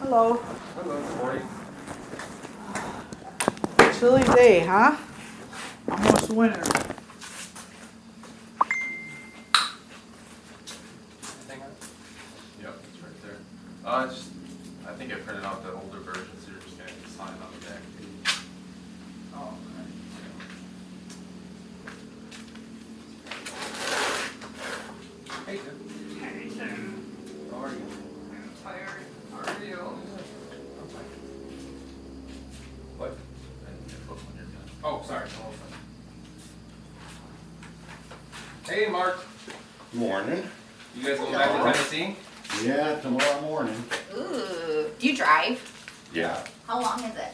Hello. Hello, good morning. Chilly day, huh? Almost winter. Anything on it? Yep, it's right there. I think I printed out the older version, so you're just gonna have to sign on the back page. Oh, Hey, Tim. okay. How are you? I'm tired. How are you? I'm fine. What? I didn't get a book when you're done. Oh, sorry. Hold on. Hey, Mark. Morning. You guys going back to Tennessee? Yeah, tomorrow morning. Ooh. Do you drive? Yeah. How long is it?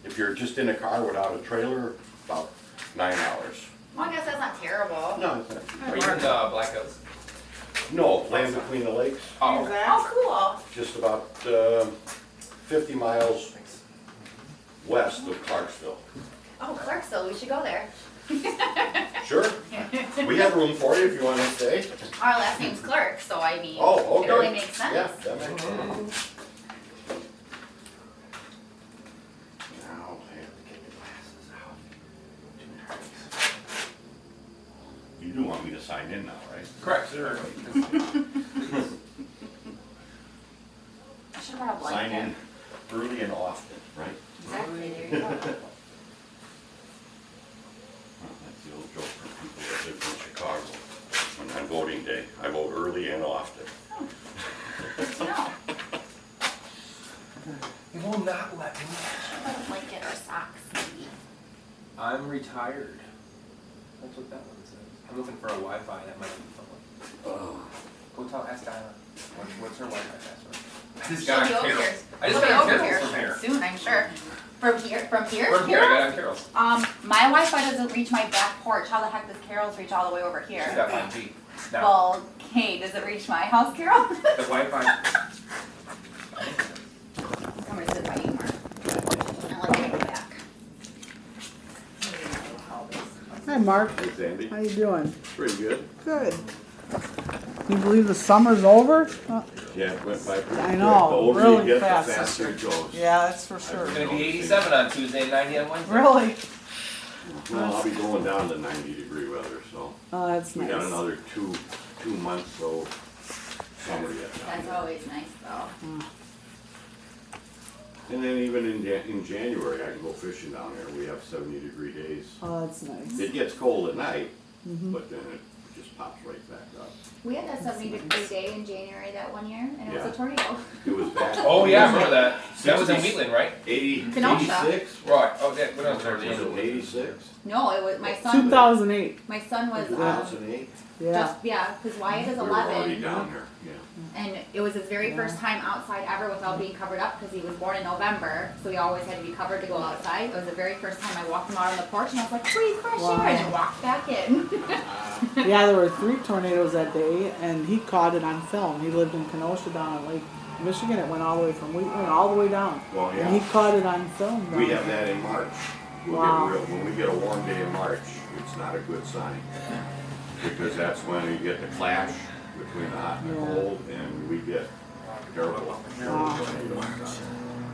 If you're just in a car without a trailer, about 9 hours. Well, I guess that's not terrible. No, it's not. Are you in Black Hills? No, land between the lakes, Oh, okay. Oh, cool. just about 50 miles Thanks. west of Clarksville. Oh, Clarksville. We should go there. Sure. We have room for you if you want to stay. Our last name's Clark, so I mean, Oh, okay. it only makes sense. Yeah, that makes sense. Now I have to get the glasses out. You do want me to sign in now, right? Correct, sir. I should have brought a Sign blanket. in early and often, right? Exactly. There you go. Well, that's the old joke for people that live in Chicago. When on voting day, I vote early and often. Good to know. You will not let me. Should have brought a blanket or socks, maybe. I'm retired. That's what that one says. I'm looking for a Wi-Fi that might be someone. Go ask Diana. What's her Wi-Fi password? I just She'll got be on over here. Carol's. I just She'll got on be over Carol's from here here. soon, I'm sure. From here? From here, I got on Carol's. My Wi-Fi doesn't reach my back porch. How the heck does Carol's reach all the way over here? She's got 5G. Now, Well, hey, does it reach my house, Carol? the Wi-Fi. I'm gonna sit by you, Mark. And let me go back. Hi, Mark. Hey, Sandy. How you doing? Pretty good. Good. You believe the summer's over? Yeah, it went by pretty I quick. know, The older really you get, fast. the faster it goes. Yeah, that's for sure. It's gonna be 87 on Tuesday and 90 on Wednesday. Really? Well, I'll be going down to 90-degree weather, so Oh, that's we got nice. another two months, so summer yet. That's always nice, though. And then even in January, I can go fishing down there. We have 70-degree days. Oh, that's nice. It gets cold at night, Mhm. but then it just pops right back up. We had that 70-degree day in January that one year, and it was Yeah. a tornado. It was bad. Oh yeah, I remember that. That was in 60s. Wheatland, right? Kenosha. 86? Right. Oh, yeah. What else Was there? it 86? No, it was my son. 2008. My son was 2008? just because Wyatt is We were already 11, down there, yeah. and it was his very first time outside ever without being covered up because he was born in November, so he always had to be covered to go outside. It was the very first time I walked him out on the porch, and I was like, "Please, fresh Wow. air," and then walked back in. Yeah, there were 3 tornadoes that day, and he caught it on film. He lived in Kenosha down in Lake Michigan. It went all the way from Wheatland all the way down. Well, And he yeah, caught it on film. we down have there. that in March. Wow. When we get a warm day in March, it's not a good sign. Because that's when you get the clash between the hot and the Yeah. cold, and we get terrible Wow. tornadoes.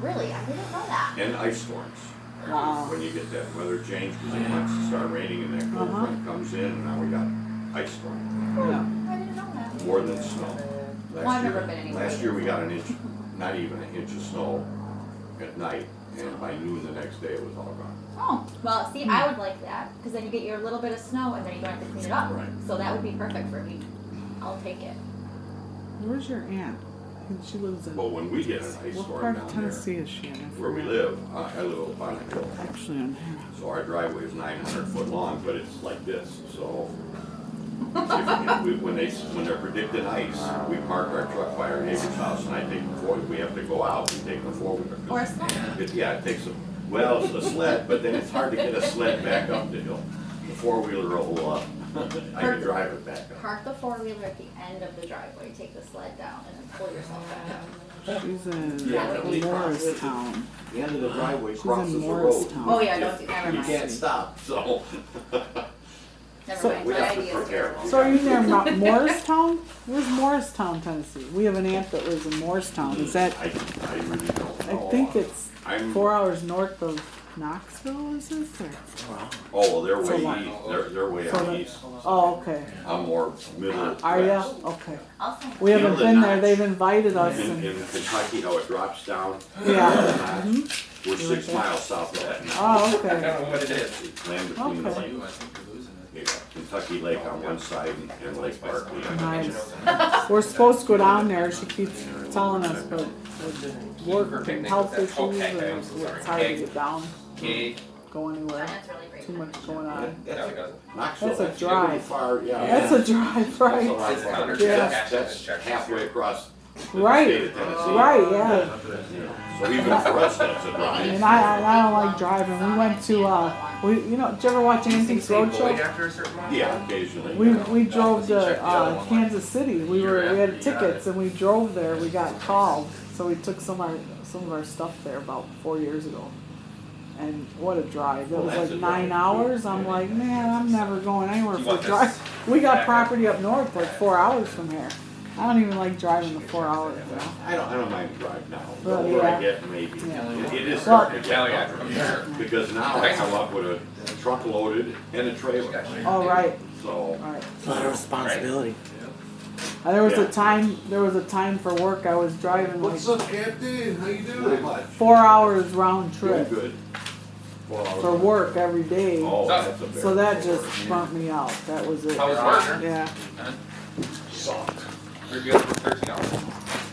Really, I didn't know that. And ice storms. Wow. When you get that weather change, because it wants to start raining and that cold Uh-huh. front comes in, and now we got ice storm. Yeah. I didn't know that. More than snow. Well, I've never been anywhere. Last year we got an inch, not even an inch of snow at night, and by noon the next day it was all gone. Oh, well, see, I would like that, because then you get your little bit of snow and then you don't have to clean it up. Right. So that would be perfect for me. I'll take it. Where's your aunt? I think she lives in. But when we get an ice What storm part down of there, Tennessee is she in? I where we forgot. live, I live up on a hill. Actually, on here. So our driveway is 900 foot long, but it's like this, so. When they're predicting ice, we park our truck by our neighbor's house, and I take the we have to go out and take the four-wheeler. Or a sled. Yeah, it takes well, it's a sled, but then it's hard to get a sled back up the hill. The four-wheeler will, I can drive it back up. Park the four-wheeler at the end of the driveway, take the sled down, and then pull yourself back up. She's in Yeah, at least Morristown. The end of the driveway She's crosses in the road. Morristown. Oh, yeah, don't, never You mind. can't stop, so. Never So- my We have anxiety to is prepare. terrible. So are you near Morristown? Where's Morristown, Tennessee? We have an aunt that lives in Morristown. Is that, I really don't I know. think it's I'm, 4 hours north of Knoxville, is it? Or- oh, well, they're So way what? east, they're way So out that- east. Oh, okay. I'm more middle. Are ya? west. Okay. I'll send We You haven't know the been there. notch? They've invited us In and, Kentucky, how it drops down, yeah. we're 6 there? miles south of that. Oh, I okay. don't know what it is. It's land between the Okay. lakes. I think you're losing it. Yeah, Kentucky Lake on one side and Lake Barkley on the other. Nice. We're supposed to go down there. She keeps telling us, but with work and health issues, and it's hard to get down, Cake. go anywhere. That's really great. Too much going on. No, it doesn't. Knoxville, That's a that's drive. really far, yeah. That's a drive, That's a right? lot It's farther. under- Yeah. That's halfway across the state Right, of Tennessee. right, yeah. So even for us, that's a drive. And I don't like driving. We went to, did you ever watch Antiques Roadshow? After a certain amount? Yeah, occasionally. We drove to Kansas City. We had tickets and we drove there. We got called, so we took some of our stuff there about 4 years ago. And what a drive! It Well, was that's like a 9 drive. hours. I'm like, man, I'm never going anywhere You for a want drive. this We got back? property up north, like 4 hours from here. I don't even like driving the 4 hours. I don't mind the drive now. The Well, older I yeah. get, maybe. Yeah. It is Well- starting to Hell get yeah, tougher. I'm sure. Because now I come up with a truck loaded and a trailer. Oh right, So, right. A lot of responsibility. And there was Yeah. a time for work. I was driving like What's up, Captain? How you not doing? much. 4 hours round Doing trip good. 4 hours. for work every day. Oh, that's a bear. So that just burnt me out. That was it. How was work? Yeah. Sucked. You're good for 13 hours.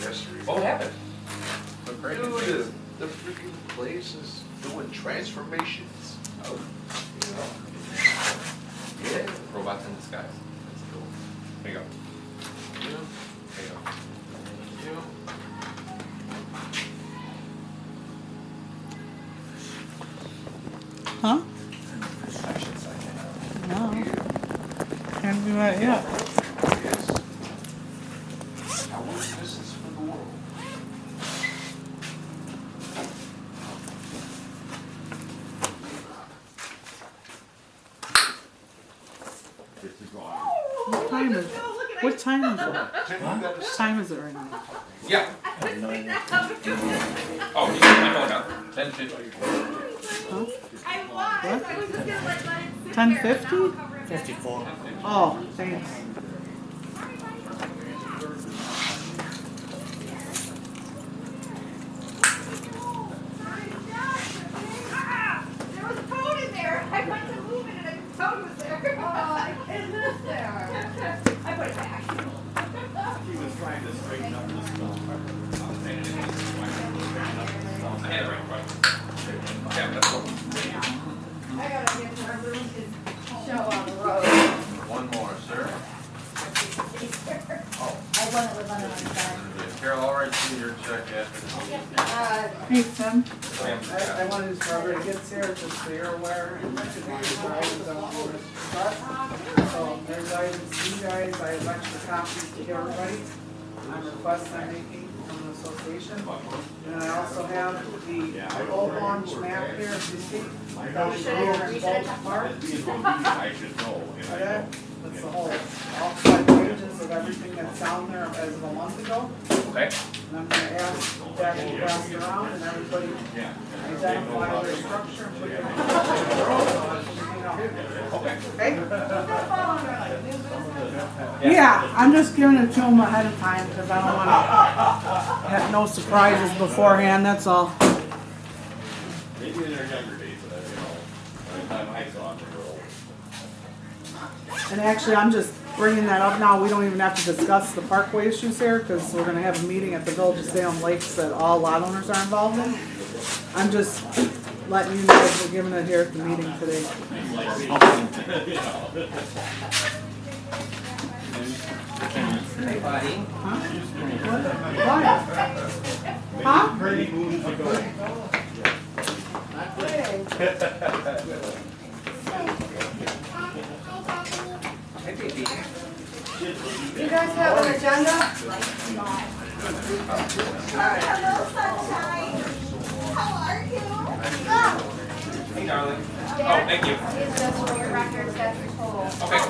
Yesterday. What happened? What break? Dude, the freaking place is doing transformations. Oh, You know? yeah. Robots in disguise. That's cool. There you go. You know? There you go. You know? Huh? No. Can't do that yet. Yes. I wish this is for the world. This is wrong. What time is it? What time is it? Tim, you got What time is it right now? Yeah. Oh, you got my phone down. 10:50. Huh? I was. I was just gonna let it sit 10:50? there, but now I'll cover it. 54. Oh, thanks. There was a phone in there. I went to move it and the phone was there. Oh, is this there? I put it back. He was trying to straighten up the stuff. I had it right in front of me. Yeah, that's cool. I gotta get to our room to show on the road. one more, sir. I wasn't with London on the side. Carol, I'll write you your check after. Hey, Tim. I Sam's- wanted to everybody gets here, just so you're aware, and recognize drivers on board. So, there's items, you guys, I have extra copies to give everybody. On request I'm making from the association. And I also have the old launch map here, if you see. Down here in Bolton Park. I should know, and I Okay, don't. that's the whole, all 5 pages of everything that's down there as of a month ago. Okay. And I'm gonna ask that to be passed around and everybody Yeah. identify their structure and put it in. Okay. Okay? Yeah, I'm just giving it to them ahead of time because I don't wanna have no surprises beforehand, that's all. Maybe in their younger days, but by the time I saw them, they were old. And actually, I'm just bringing that up now, we don't even have to discuss the parkway issues here because we're gonna have a meeting at the Village of Salem Lakes that all lot owners are involved in. I'm just letting you know we're giving it here at the meeting today. Hey, buddy. Huh? What? Huh? Hey, baby. You guys have an agenda? Hello, sunshine. How are you? Hey, darling. Oh, thank you. It's just for your records, that's the total. Okay.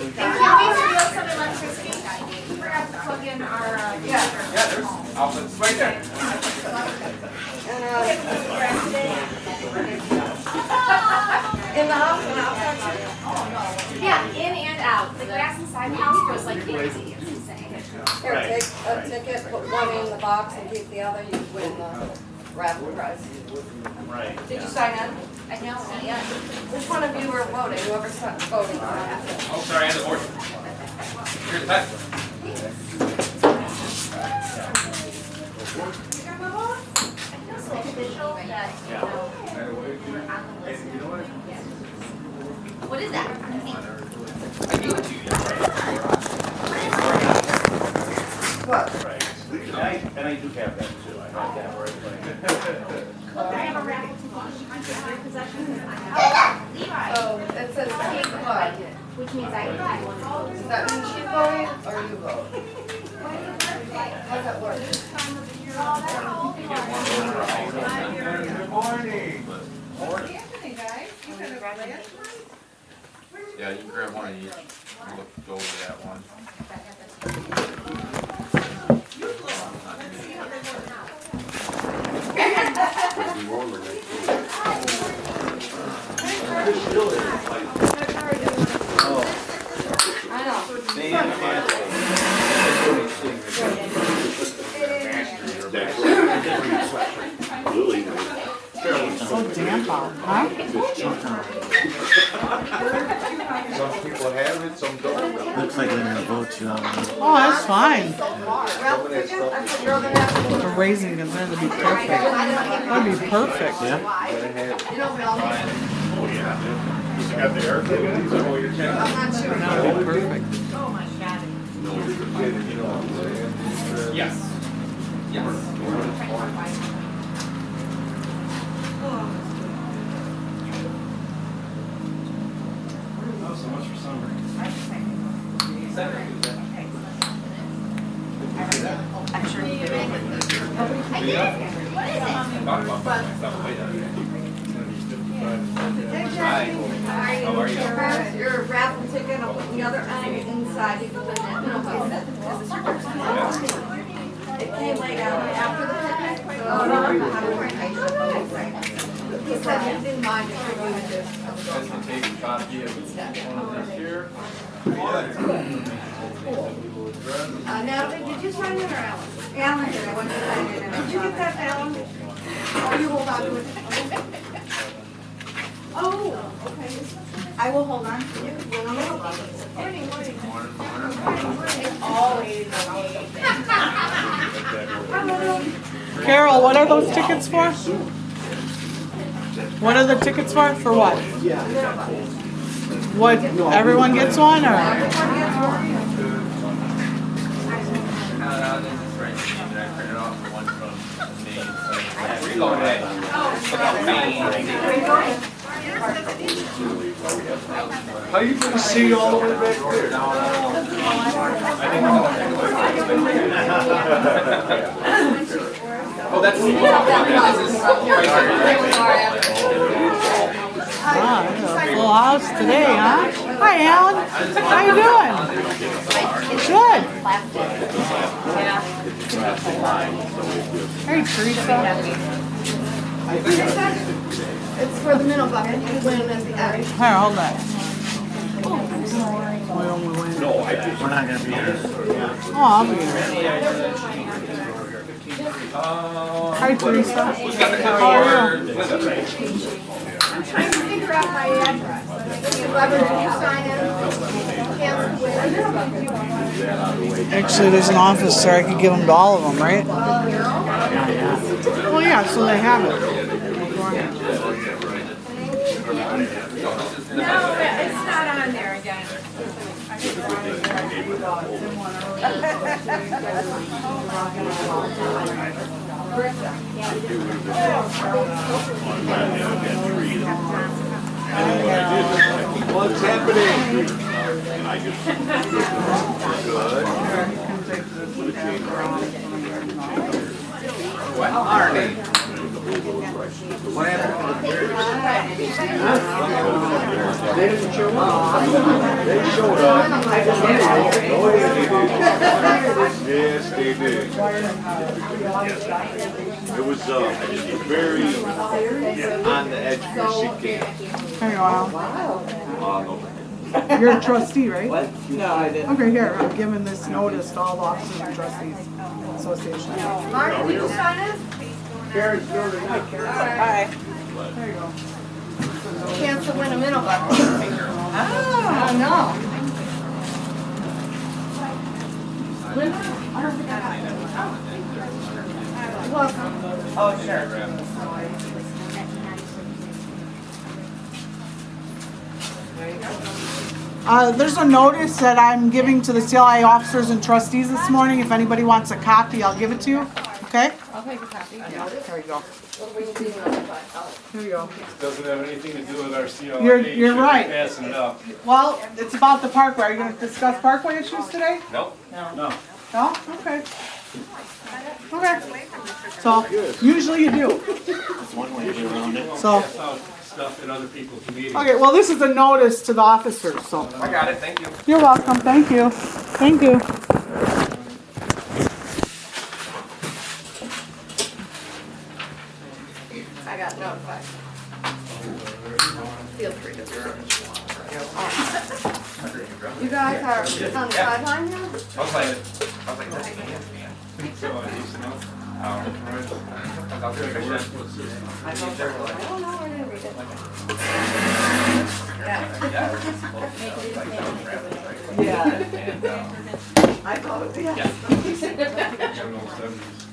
And can we steal some electricity? We forgot to plug in our, Yeah, there's outlets right there. In the house and outside too? yeah, in and out. The grass inside the house goes like crazy, it's insane. Here, take a ticket, put one in the box and keep the other, you win the raffle prize. Right. Did you sign in? I know, not yet. Which one of you were voting? Whoever's voting. Oh, sorry, I had the board. Here's the pen. It feels so official that, you know, we're on the list. What is that? I gave it to you. What? Right. And I do have that too. I have that right. Look, I have a raffle ticket in my possession. Levi. So it says take what? Which means I can one of those. Does that mean she voting or you vote? How's that work? Good morning. Yeah, you can grab one of each. Look, go over that one. I know. Lily, So damp out, huh? Some people have it, some don't. Looks like they're gonna vote you out. Oh, that's fine. Raffle ticket? I thought you were gonna have The raising is gonna be perfect. That'd be perfect. You don't know. oh yeah. You got the air? Is that what you're checking? I'm not sure. That'd be perfect. Yes. Yes. Oh, so much for summer. How are you? Your raffle ticket, I'll put the other end inside, you can put that, no, this is your first time. It came late after the picnic, so he said he didn't mind if you wanted to. Guys can take a copy of one of these here. Natalie, did you sign in or Alan? Alan did, I want you to sign in. Did you get that, Alan? Oh, you hold on to it. Oh, okay. I will hold on to it. You'll hold on to it. Carol, what are those tickets for? What are the tickets for? For what? What, everyone gets one or? Reload it. How you gonna see all the way back there? Oh, that's. Ah, full house today, huh? Hi, Alan. How you doing? Good. Hey, Teresa. It's for the middle bucket, you win at the end. Here, hold that. We only win. No, I just. We're not gonna be here. Oh, I'll be here. Hi, Teresa. Who's got the How are you? code? I'm trying to figure out my address. Whoever you sign in, cancel with. Actually, there's an office there. I could give them to all of them, right? Well, yeah, so they have it. No, it's not on there again. What's happening? And I just. What? Arnie. What happened to the They didn't show up. They showed up. Oh, yeah, they did. Yes, they did. It was, very on the edge of your seat. There you are. No. You're a trustee, right? What? No, I didn't. Okay, here, I'm giving this notice to all the officers and trustees association. Mark, did you sign it? Karen's doing it now, Karen. Hi. There you go. Chance to win a middle bucket. Oh, no. Welcome. Oh, sure. There's a notice that I'm giving to the CLI officers and trustees this morning. If anybody wants a copy, I'll give it to you. Okay? I'll take a copy. Yeah, there you go. Here you go. Doesn't have anything to do with our CLA. You're right. Passing it up. Well, it's about the parkway. Are you gonna discuss parkway issues today? Nope. No. No? Okay. Okay. So, usually you do. One way to get around it. So, That's how stuff in other people's meetings. okay, well, this is a notice to the officers, so. I got it, thank you. You're welcome, thank you. Thank you. I got notified. Feel free to. You guys are on the sideline now? I was like, that's me. So, he's not. I'll take a picture. I don't know, I didn't read it. Yeah. And, I thought it was, yeah. General Assembly's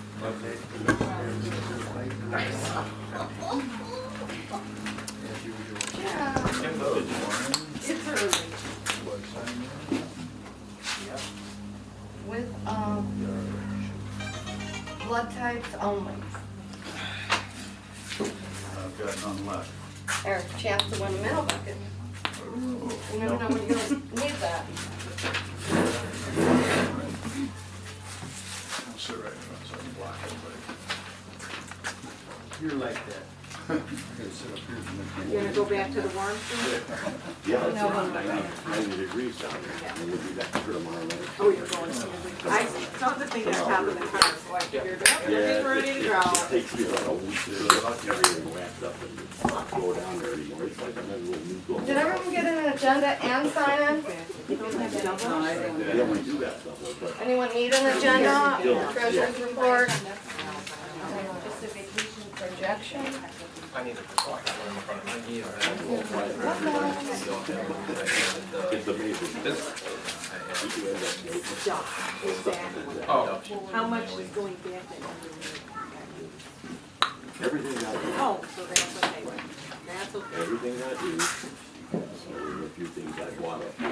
It's early. With, blood types only. I've got none left. There's a chance to win a middle bucket. You never know when you're gonna need that. I'll sit right in front so I can block everybody. You're like that. I'm gonna sit up here and make You're gonna go back to the warm food? Yeah, it's 90 degrees down there. And we'll be back here tomorrow night. Oh, you're going to. I saw the thing on top of the car, so I figured, oh, Yeah, it's ready to go. it takes me like a week to get everything wrapped up and go down there anymore. It's like I'm in a little new goal. Did everyone get an agenda and sign in? No, I didn't. Yeah, we do that stuff, but Anyone need an agenda? Treasurer's report? Projection? I need to go. I got one in front of me. it's amazing. This, You do end up making Stuff, exactly. oh, How much is going back in? everything I do. Oh, so that's okay. That's okay. Everything I do. So there are a few things I want to do.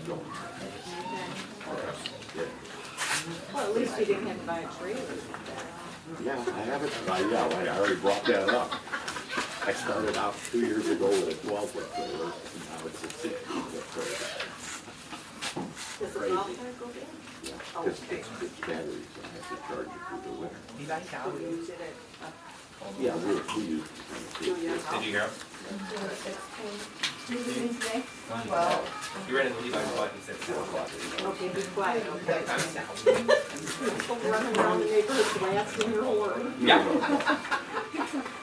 Don't. Yeah. Well, at least you didn't have to buy a trailer. Yeah, I have it. Yeah, I already brought that up. I started out 2 years ago with a 12-foot trailer, and now it's a 16-foot trailer. Does the ball tire go down? Yeah, Oh, it's, okay. it's batteries, so I have to charge it through the winter. You use it at, Yeah, we use it. Julia's did house. you hear him? Well, You ran into Levi's butt, he said 6 o'clock. Okay, be quiet, okay. Time. Running around the neighborhood blasting your horn. Yeah.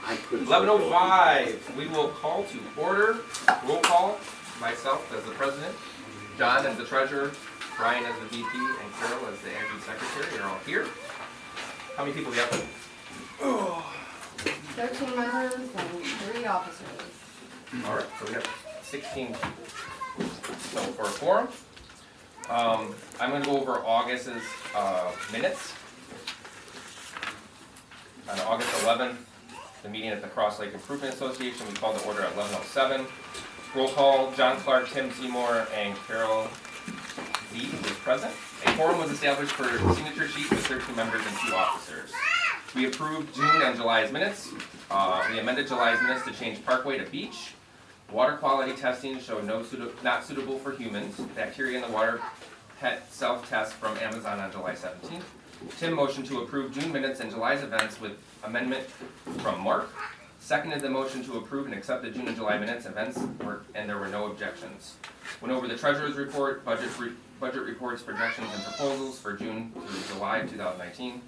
I couldn't. 11:05, we will call to order. Roll call, myself as the president, John as the treasurer, Brian as the VP, and Carol as the acting secretary are all here. How many people do we have? 13 members and 3 officers. All right, so we have 16 people. So for a quorum, I'm gonna go over August's minutes. On August 11th, the meeting at the Cross Lake Improvement Association, we called the order at 11:07. Roll call, John Clark, Tim Seymour, and Carol Z is present. A quorum was established for signature sheet with 13 members and 2 officers. We approved June and July's minutes. We amended July's minutes to change Parkway to beach. Water quality testing showed not suitable for humans. Bacteria in the water pet self-test from Amazon on July 17th. Tim motioned to approve June minutes and July's events with amendment from Mark. seconded the motion to approve and accept the June and July minutes and there were no objections. Went over the treasurer's report, budget reports, projections, and proposals for June through July of 2019.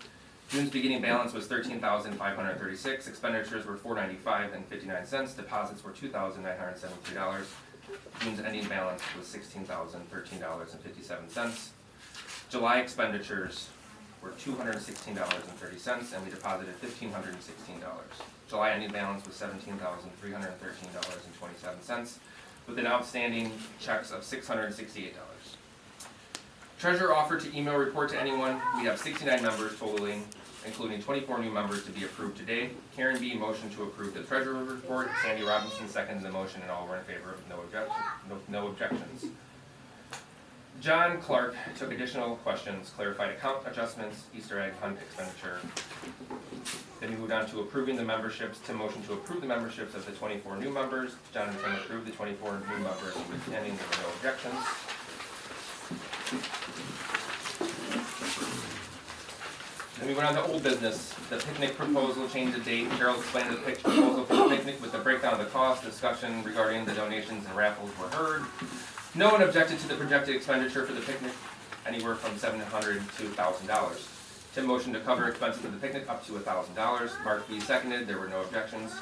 June's beginning balance was $13,536, expenditures were $495.59, deposits were $2,973. June's ending balance was $16,013.57. July expenditures were $216.30, and we deposited $1,516. July ending balance was $17,313.27, with an outstanding checks of $668. Treasurer offered to email report to anyone. We have 69 members totaling, including 24 new members to be approved today. Karen B. motioned to approve the treasurer report. Sandy Robinson seconded the motion, and all were in favor of no objections. John Clark took additional questions, clarified account adjustments, Easter egg hunt expenditure. Then we moved on to approving the memberships. Tim motioned to approve the memberships of the 24 new members. John and Tim approved the 24 new members with pending there were no objections. Then we went on to old business. The picnic proposal, change the date. Carol explained the proposal for the picnic with the breakdown of the cost. Discussion regarding the donations and raffles were heard. No one objected to the projected expenditure for the picnic, anywhere from $700 to $1,000. Tim motioned to cover expenses of the picnic up to $1,000. Mark B. seconded. There were no objections.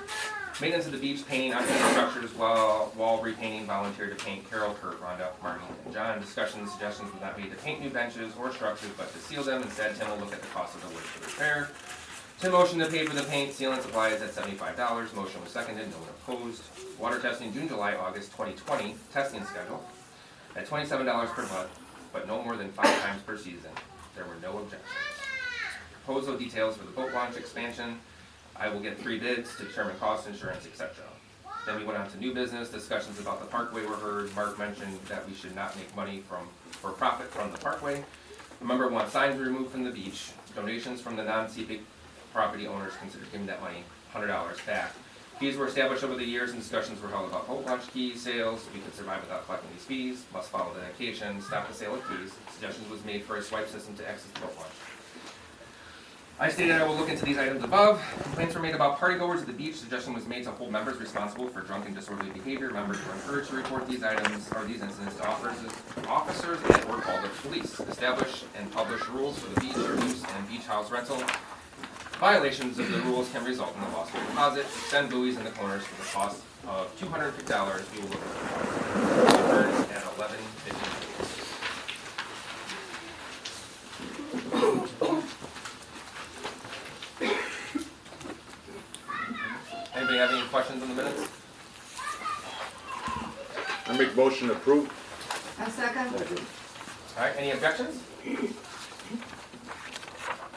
Maintenance of the beach, painting, unpainted structures, wall repainting, volunteered to paint. Carol, Kurt, Rhonda, Marty, and John. Discussions, suggestions were not made to paint new benches or structures, but to seal them. Instead, Tim will look at the cost of the wood for repair. Tim motioned to pay for the paint, seal, and supplies at $75. Motion was seconded. No one opposed. Water testing, June, July, August 2020. Testing schedule at $27 per month, but no more than 5 times per season. There were no objections. Proposal details for the boat launch expansion. I will get 3 bids to determine cost, insurance, etc. Then we went on to new business. Discussions about the parkway were heard. Mark mentioned that we should not make money for profit from the parkway. Remember, want signs removed from the beach. Donations from the non-CPIC property owners considered giving that money $100 back. Fees were established over the years and discussions were held about boat launch key sales. We could survive without collecting these fees. Must follow the dedication. Stop the sale of keys. Suggestions was made for a swipe system to access the boat launch. I stated I will look into these items above. Complaints were made about partygoers at the beach. Suggestion was made to hold members responsible for drunken disorderly behavior. Members were encouraged to report these items or these incidents to officers and or call the police. Establish and publish rules for the beach use and beach house rental. Violations of the rules can result in the loss of a deposit. Extend buoys in the corners for the cost of $250. We will look at 11:50. Anybody have any questions on the minutes? I make motion to approve. A second. All right, any objections?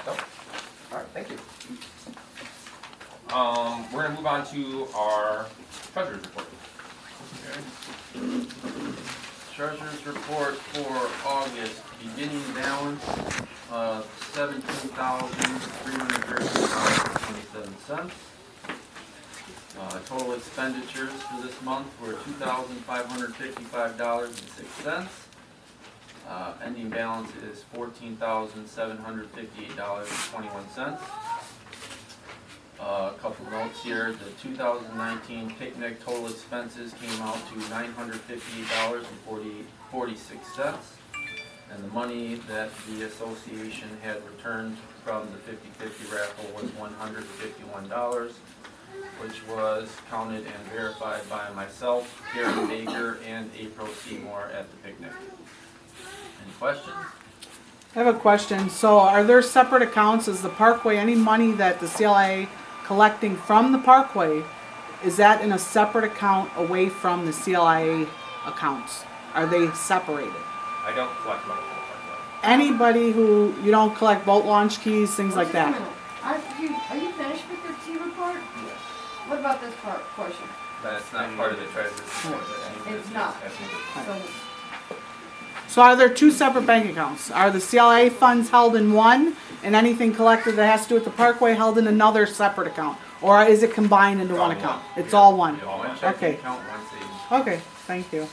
No? All right, thank you. We're gonna move on to our treasurer's report. Treasurer's report for August, beginning balance of $17,313.27. Total expenditures for this month were $2,555.06. Ending balance is $14,758.21. A couple notes here, the 2019 picnic total expenses came out to $958.46. And the money that the association had returned from the 50/50 raffle was $151, which was counted and verified by myself, Karen Baker, and April Seymour at the picnic. Any questions? I have a question. So are there separate accounts? Is the Parkway, any money that the CLA collecting from the Parkway, is that in a separate account away from the CLIA accounts? Are they separated? I don't collect money from the parkway. Anybody who, you don't collect boat launch keys, things like that? Are you finished with your T report? Yes. What about this portion? That's not part of the treasurer's report. It's not. So, So are there 2 separate bank accounts? Are the CLA funds held in one and anything collected that has to do with the Parkway held in another separate account? Or is it combined into one account? It's all one? One checking Okay. account, one savings. Okay, thank you.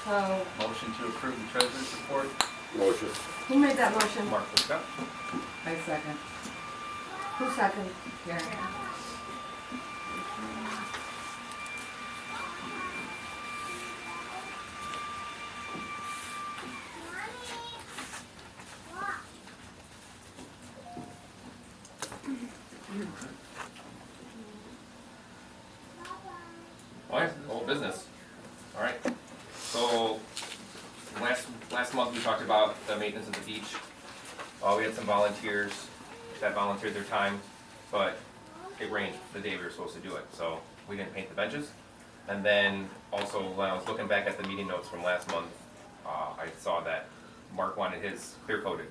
so Motion to approve the treasurer's report. Motion. Who made that motion? Mark Scott. I second. Who seconded? Here. All right, old business. All right. So last month we talked about the maintenance of the beach. We had some volunteers that volunteered their time, but it rained the day we were supposed to do it, so we didn't paint the benches. And then also when I was looking back at the meeting notes from last month, I saw that Mark wanted his clear coated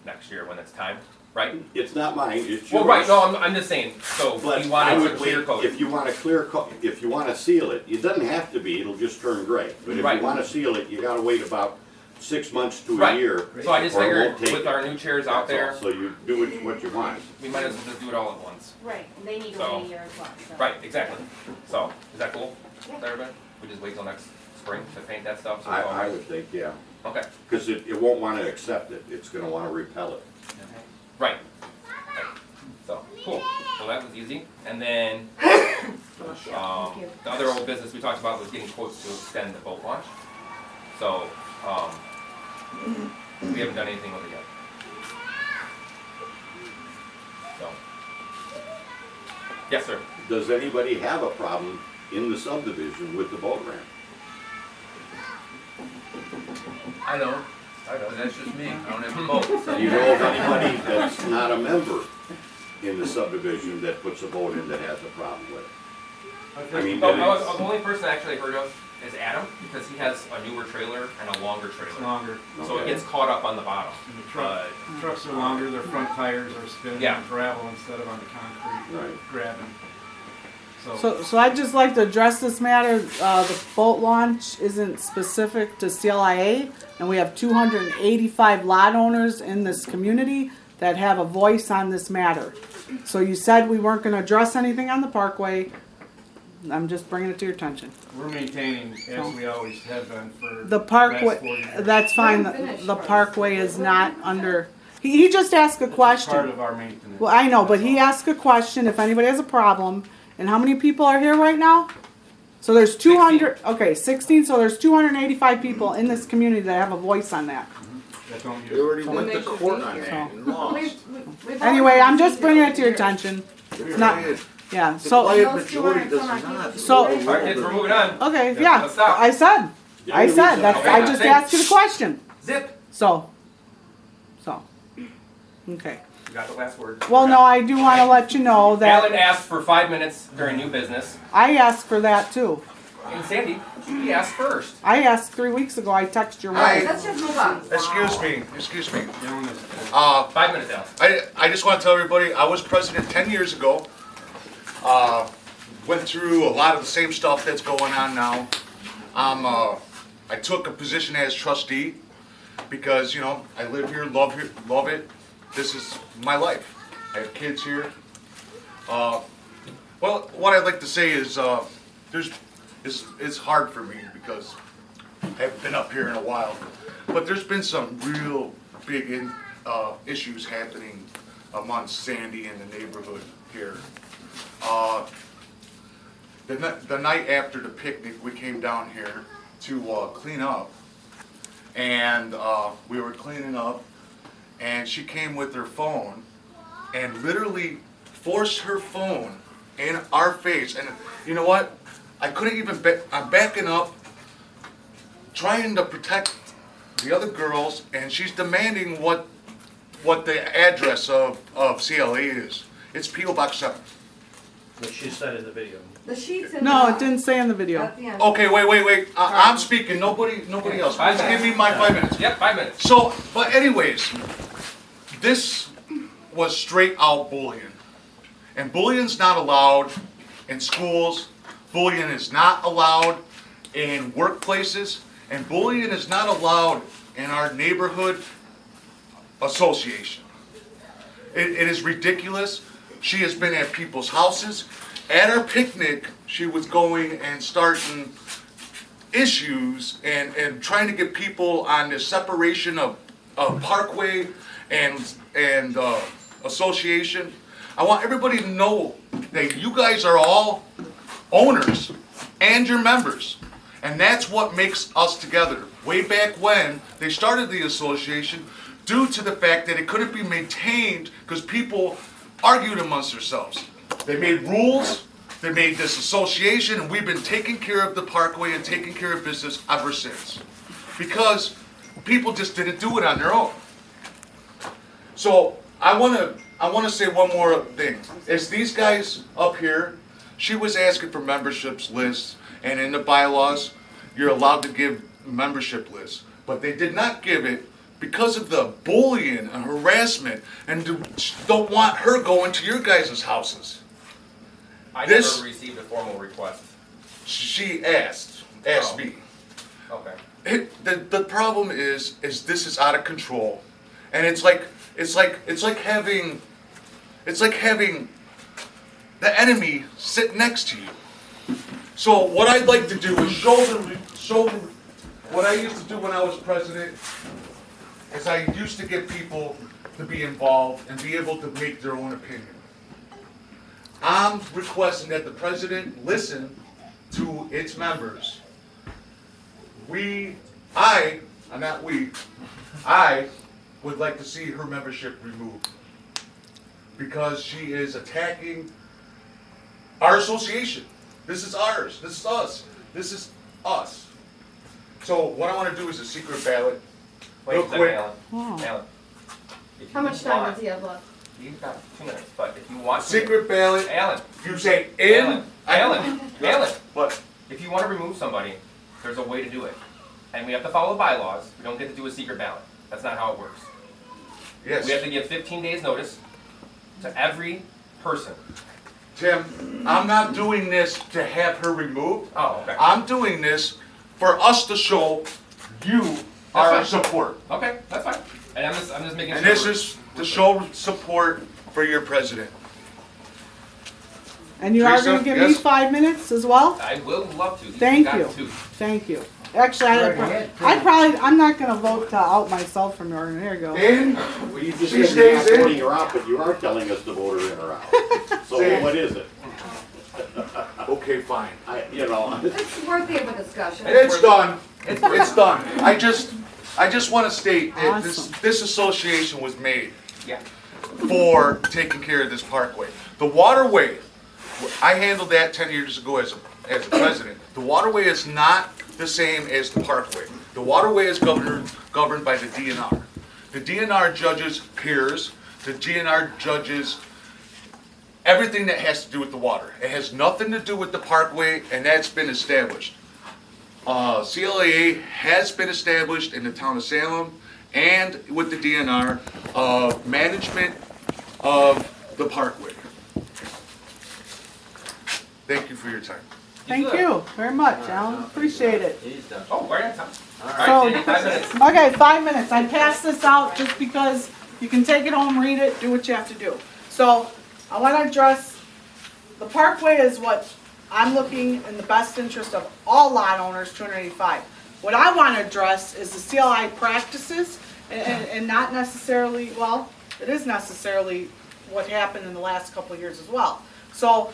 next year when it's time, right? It's not mine, it's yours. Well, right, no, I'm just saying, so But he I wanted to would clear wait, coat. if you want to if you want to seal it, it doesn't have to be, it'll just turn gray. But if Right. you want to seal it, you gotta wait about 6 months to a Right. year. So I just or it figured won't take with it. our new chairs out That's all. there, So you do what you want. we might as well just do it all at once. Right, and they need to So- wait a year as well, so. Right, exactly. So, is that cool with everybody? We just wait till next spring to paint that stuff? So it's all I right? would think, yeah. Okay, Because it won't want to accept it, it's gonna want to repel it. right. Right. So, cool. So that was easy. And then, Thank you. the other old business we talked about was getting quotes to extend the boat launch. So, we haven't done anything with it yet. So. Yes, sir. Does anybody have a problem in the subdivision with the boat ramp? I don't. But that's just me. I don't have a boat. So Do you know of anybody that's not a member in the subdivision that puts a boat in that has a problem with it? I mean, The that only person I actually heard of is Adam, because he has a newer trailer and a longer It's trailer. longer. So it gets caught up on the bottom. And the trucks are longer, their front tires are spinning Yeah. on gravel instead of on the concrete, Right. grabbing. So I'd just like to address this matter. The boat launch isn't specific to CLIA, and we have 285 lot owners in this community that have a voice on this matter. So you said we weren't gonna address anything on the parkway. I'm just bringing it to your attention. We're maintaining, as we always have been for The last 40 parkway, years. that's fine, Let him finish the first. parkway is not under, he just asked a It's question. part of our maintenance. Well, I know, but he asked a question, if anybody has a problem, and how many people are here right now? So there's 200, okay, 16, so there's 285 people in this community that have a voice on that. That don't They use. already Then went they to should court be on here. that and We've- lost. we've Anyway, already I'm just seen bringing it it to your for years. attention. The not- quiet- Yeah, the so, quiet Those two majority aren't does some I not. can- So- All right, kids, we're moving on. okay, Yeah, yeah, let's stop. I said, that's, Okay, I just thanks. asked you the question, Zip. so, okay. You got the last word. Well, no, I do wanna let you know Alan that, asked for 5 minutes during new business. I asked for that too. And Sandy, he asked first. I asked 3 weeks ago, I texted your Alright, wife. let's just move on. Excuse me. Doing this. 5 minutes, Alan. I just want to tell everybody, I was president 10 years ago. Went through a lot of the same stuff that's going on now. I took a position as trustee because, you know, I live here, love it. This is my life. I have kids here. Well, what I'd like to say is, it's hard for me because I haven't been up here in a while. But there's been some real big issues happening amongst Sandy and the neighborhood here. The night after the picnic, we came down here to clean up, and we were cleaning up, and she came with her phone and literally forced her phone in our face. And you know what? I couldn't even, I'm backing up, trying to protect the other girls, and she's demanding what the address of CLA is. It's P.O. Box 7. What she said in the video. The sheets in No, the- it didn't say in the video. at the end. Okay, wait. I'm speaking. Nobody else. Five Please give minutes. me my 5 minutes. Yep, 5 minutes. So, but anyways, this was straight out bullying. And bullying's not allowed in schools. Bullying is not allowed in workplaces. And bullying is not allowed in our neighborhood association. It is ridiculous. She has been at people's houses. At our picnic, she was going and starting issues and trying to get people on the separation of Parkway and Association, I want everybody to know that you guys are all owners and your members. And that's what makes us together. Way back when they started the association, due to the fact that it couldn't be maintained because people argued amongst themselves. They made rules, they made this association, and we've been taking care of the Parkway and taking care of business ever since. Because people just didn't do it on their own. So I wanna say one more thing. As these guys up here, she was asking for memberships lists, and in the bylaws, you're allowed to give membership lists. But they did not give it because of the bullying and harassment, and don't want her going to your guys' houses. I This- never received a formal request. She asked me. Okay. The problem is this is out of control, and it's like having the enemy sit next to you. So what I'd like to do is show them what I used to do when I was president. Is I used to get people to be involved and be able to make their own opinion. I'm requesting that the president listen to its members. I would like to see her membership removed because she is attacking our association. This is ours, this is us, this is us. So what I want to do is a secret ballot. Wait Real a second, quick. Alan. If How you much time want- does he have left? You've got 2 minutes, but if you want to. Secret ballot, Alan, you say in. Alan, What? if you want to remove somebody, there's a way to do it. And we have to follow bylaws. We don't get to do a secret ballot. That's not how it works. Yes. We have to give 15 days notice to every person. Tim, I'm not doing this to have her removed. Oh, okay. I'm doing this for us to show you our fine. support. Okay, that's fine. And I'm just making sure. And this is to show support for your president. And you are Teresa, gonna give me yes? 5 minutes as well? I will love to. Thank got you. to. Thank you. Actually, I'm not gonna vote to out myself from the organ. There you go. In, Well, you just She said you're not stays in. voting her out, but you are telling us to vote her in or out. So Say- what is it? okay, fine. You know, It's worthy of a discussion. It's done. It's done. I just want to state that Awesome. this association was made Yeah. for taking care of this parkway. The waterway, I handled that 10 years ago as a president. The waterway is not the same as the parkway. The waterway is governed by the DNR. The DNR judges piers, the DNR judges everything that has to do with the water. It has nothing to do with the parkway, and that's been established. CLAA has been established in the town of Salem and with the DNR of management of the parkway. Thank you for your time. Thank you very much, Alan. Appreciate it. He's done. Oh, right on time. All So- right, Sandy, 5 minutes. Okay, 5 minutes. I passed this out just because you can take it home, read it, do what you have to do. So I want to address, the parkway is what I'm looking in the best interest of all lot owners, 285. What I want to address is the CLI practices and not necessarily, well, it is necessarily what happened in the last couple of years as well. So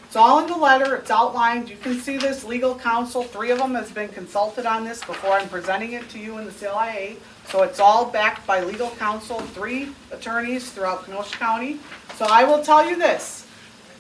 it's all in the letter, it's outlined, you can see this, legal counsel, 3 of them has been consulted on this before I'm presenting it to you in the CLIA. So it's all backed by legal counsel, 3 attorneys throughout Kenosha County. So I will tell you this,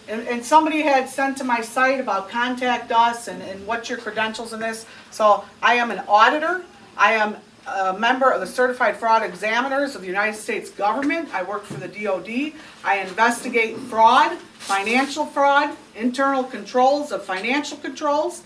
and somebody had sent to my site about contact us and what's your credentials in this. So I am an auditor, I am a member of the Certified Fraud Examiners of the United States Government. I work for the DOD. I investigate fraud, financial fraud, internal controls of financial controls.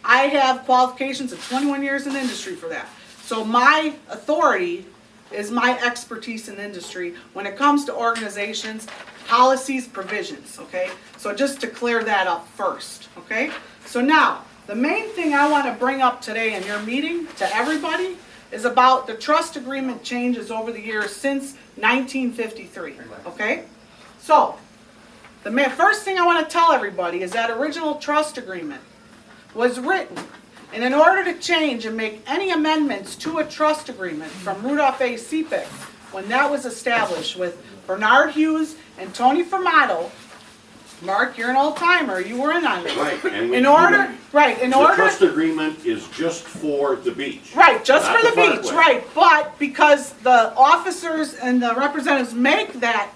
I have qualifications of 21 years in the industry for that. So my authority is my expertise in the industry when it comes to organizations, policies, provisions, okay? So just to clear that up first, okay? So now, the main thing I want to bring up today in your meeting to everybody is about the trust agreement changes over the years since 1953, okay? So, the first thing I want to tell everybody is that original trust agreement was written And in order to change and make any amendments to a trust agreement from Rudolph A. Seepick, when that was established with Bernard Hughes and Tony Formato, Mark, you're an old timer, you were in on it. Right, and we. In order, right, in The order. trust agreement is just for the beach. Right, just not for the beach, parkway. right, but because the officers and the representatives make that,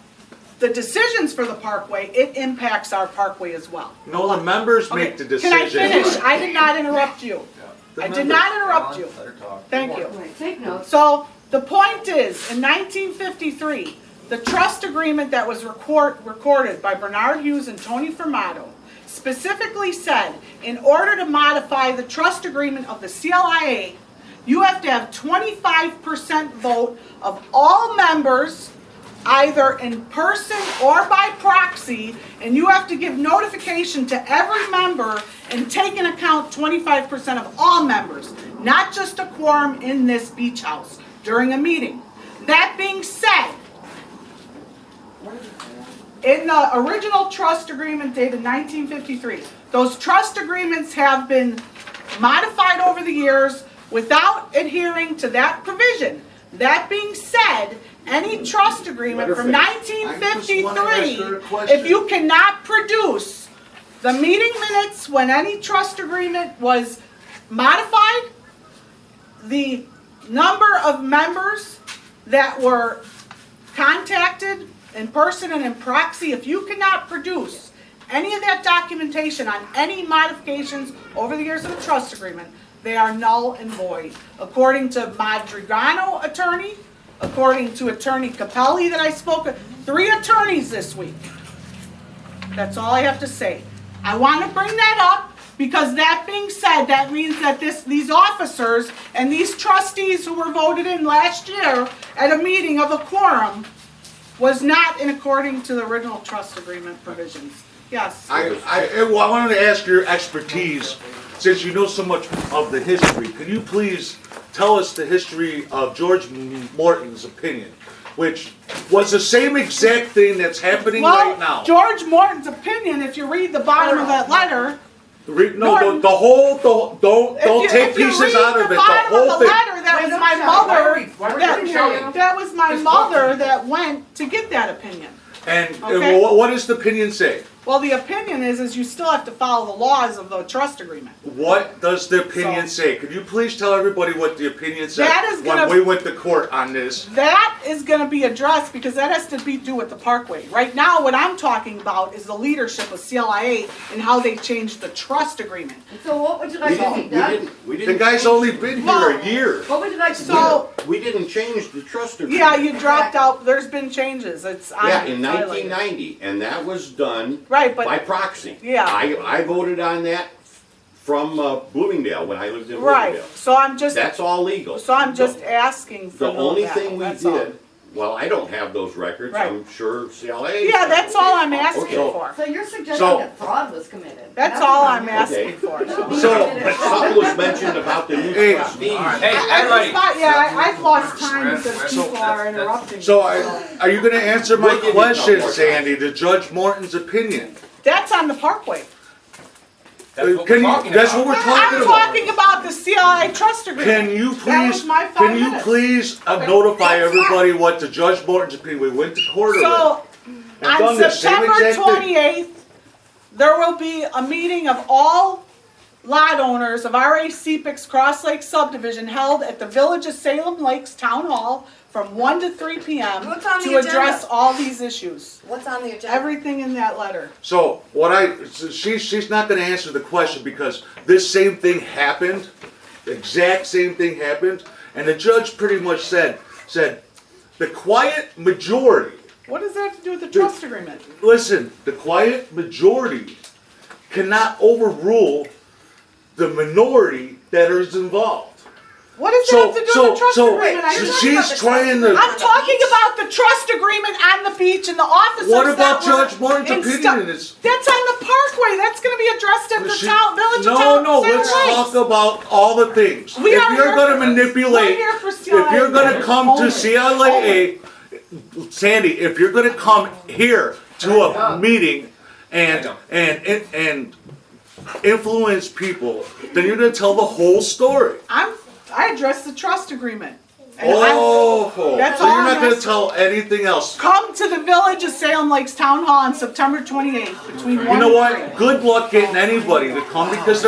the decisions for the parkway, it impacts our parkway as well. No, the members Okay, make the can I decision. finish? I did not interrupt you. The I did members. not interrupt you. Let her talk. Thank you. Wait, take notes. So, the point is, in 1953, the trust agreement that was recorded by Bernard Hughes and Tony Formato specifically said, in order to modify the trust agreement of the CLIA, you have to have 25% vote of all members, either in person or by proxy, and you have to give notification to every member and take into account 25% of all members, not just a quorum in this beach house during a meeting. That being said, in the original trust agreement dated 1953, those trust agreements have been modified over the years without adhering to that provision. That being said, any trust agreement from I just wanna ask her a 1953, question. if you cannot produce the meeting minutes when any trust agreement was modified, the number of members that were contacted in person and in proxy, if you cannot produce any of that documentation on any modifications over the years of the trust agreement, they are null and void. According to Madrigano attorney, according to Attorney Capelli that I spoke with, 3 attorneys this week. That's all I have to say. I want to bring that up because that being said, that means that these officers and these trustees who were voted in last year at a meeting of a quorum was not in according to the original trust agreement provisions. Yes. I wanted to ask your expertise, since you know so much of the history. Can you please tell us the history of George Morton's opinion, which was the same exact thing that's happening right now? Well, George Morton's opinion, if you read the bottom of that letter, No, the whole, don't take pieces out of it, the whole thing. That was my mother, that was my mother that went to get that opinion. And Okay. what does the opinion say? Well, the opinion is you still have to follow the laws of the trust agreement. What does the opinion So- say? Could you please tell everybody what the opinion said That is when gonna- we went to court on this? That is gonna be addressed because that has to do with the parkway. Right now, what I'm talking about is the leadership of CLIA and how they changed the trust agreement. So what would you like to see done? The guy's only been here a year. What would you like to see? So, We didn't change the trust agreement. yeah, you dropped out, there's been changes, it's on. Yeah, in it's highlighted. 1990, and that was done Right, but. by proxy. Yeah. I voted on that from Bloomingdale when I lived in Right, Bloomingdale. so I'm just, That's all legal. asking for The only that, thing we that's all. did, well, I don't have those records, Right. I'm sure CLA. Yeah, that's all I'm asking Okay. for. So you're suggesting So- that fraud was committed? That's all what I'm asking for. So- But something was mentioned about the new Hey. trustees. Hey, everybody. I've lost time because people are interrupting. So me, are you gonna answer my We'll give you question, some more Sandy, to Judge Morton's opinion? That's on the parkway. That's what we're talking That's about. what we're talking I'm about. talking about the CLI trust agreement. Can you That was please, my 5 can you minutes. please notify everybody what the Judge Morton's opinion, we went to court already. So, I've done on the same September exact thing. 28th, there will be a meeting of all lot owners of R.A. Seepick's Cross Lake subdivision held at the Village of Salem Lakes Town Hall from 1 to 3 p.m. What's on to the agenda? address all these issues. What's on the agenda? Everything in that letter. So she's not gonna answer the question because this same thing happened, the exact same thing happened, and the judge pretty much said, the quiet majority, What does that have to do with the trust agreement? listen, the quiet majority cannot overrule the minority that is involved. What does that have to do with the trust agreement? I didn't- she's trying to. I'm talking about the trust agreement on the beach and the officers. What about that were Judge Morton's in opinion stu- in this? That's on the parkway. That's going to be addressed at the town village of town. No, Salem let's Lakes. talk about all the things. We If are you're here gonna for- manipulate, we're here for if you're gonna come to CLAA, Sandy, if you're gonna come here to a meeting and influence people, then you're gonna tell the whole story. I addressed the trust agreement. And Oh, that's so you're all not I'm gonna asking. tell anything else. Come to the Village of Salem Lakes Town Hall on September 28th between 1 You know and what? 3. Good luck getting anybody to come because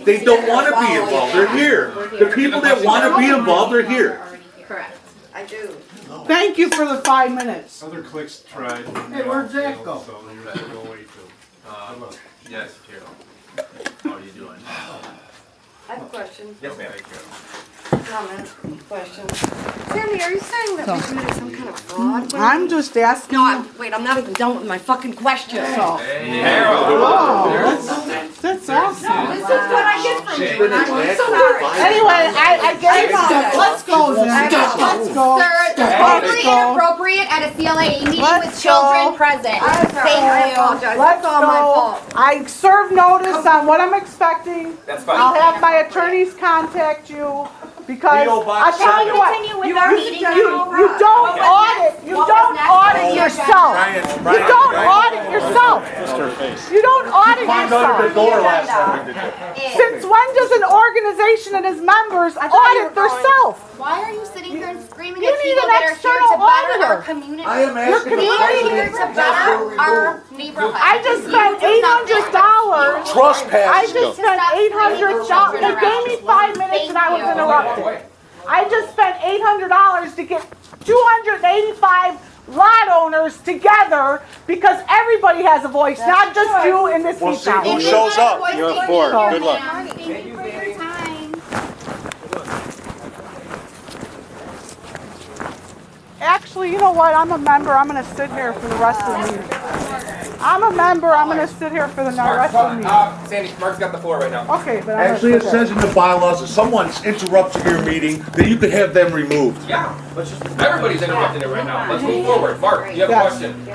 they don't want to be involved. They're here. The people that want to be involved are here. Correct. I do. Thank you for the 5 minutes. Other cliques tried. Hey, where'd Jack go? So you're gonna go away too. Good luck. Yes, Carol. How are you doing? I have a question. Yes, ma'am. Comment, question. Sandy, are you saying that we committed some kind of fraud? I'm just asking. No, wait, I'm not even done with my fucking question. Oh, that's awesome. This is what I get from you, and I'm so sorry. Anyway, I gave apologize. let's go then. I apologize. Let's go. Sir, totally go. inappropriate at a CLA meeting Let's with children go. present. I'm sorry, I Thank you. apologize. Let's That's all my go. fault. I served notice on what I'm expecting. That's I'll fine. have my attorneys contact you because P.O. Box I'll tell you what. Continue with our meeting now. You don't audit. You don't audit yourself. You don't audit yourself. You don't audit Climbed under the yourself. door last time we did that. Since when does an organization and its members audit themselves? Why are you sitting here and screaming You at need people an that are here external to better auditor. our community? I am asking We a are here to question. better our neighborhood. I just spent $800. Trespass. I just spent $800. They gave me 5 minutes and I was interrupted. I just spent $800 to get 285 lot owners together because everybody has a voice, not just you in this We'll seat. see who down. shows up. You have 4. Good luck. Thank you for your time. Actually, you know what? I'm a member. I'm going to sit here for the rest of the meeting. I'm a member. I'm going to sit here for the rest of the meeting. Sandy, Mark's got the floor right now. Okay, but I'm Actually, it gonna sit says in the bylaws if someone's interrupting your meeting, that you could have them removed. Yeah, let's just, everybody's interrupting it right now. Let's move forward. Mark, you have a Yes. question?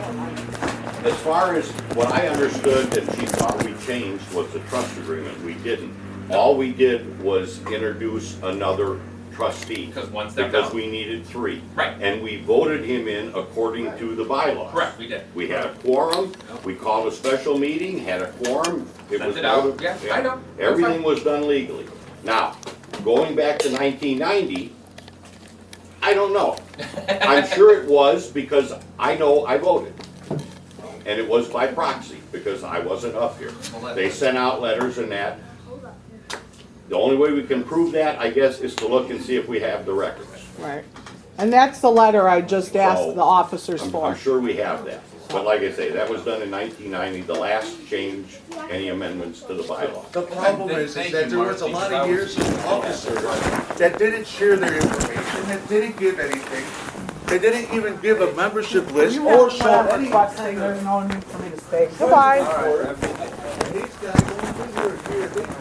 As far as what I understood that she thought we changed was the trust agreement, we didn't. All we did was introduce another trustee. Because one stepped Because out. we needed 3. Right. And we voted him in according to the bylaws. Correct, we did. We had a quorum, we called a special meeting, had a quorum. Sent was it out. voted- Yeah, I know. That's Everything fine. was done legally. Now, going back to 1990, I don't know. I'm sure it was because I know I voted. And it was by proxy because I wasn't up here. They sent out letters and that. The only way we can prove that, I guess, is to look and see if we have the records. Right. And that's the letter I just asked So, the officers I'm for. sure we have that. But like I say, that was done in 1990, the last change, any amendments to the bylaw. The problem is Thank that you, there was a Mark, lot because of years of officers that didn't share their information, that didn't give anything. They didn't even give a membership list You or have show whatever any. question, there's no need for me to stay. Goodbye. These guys don't think we're here.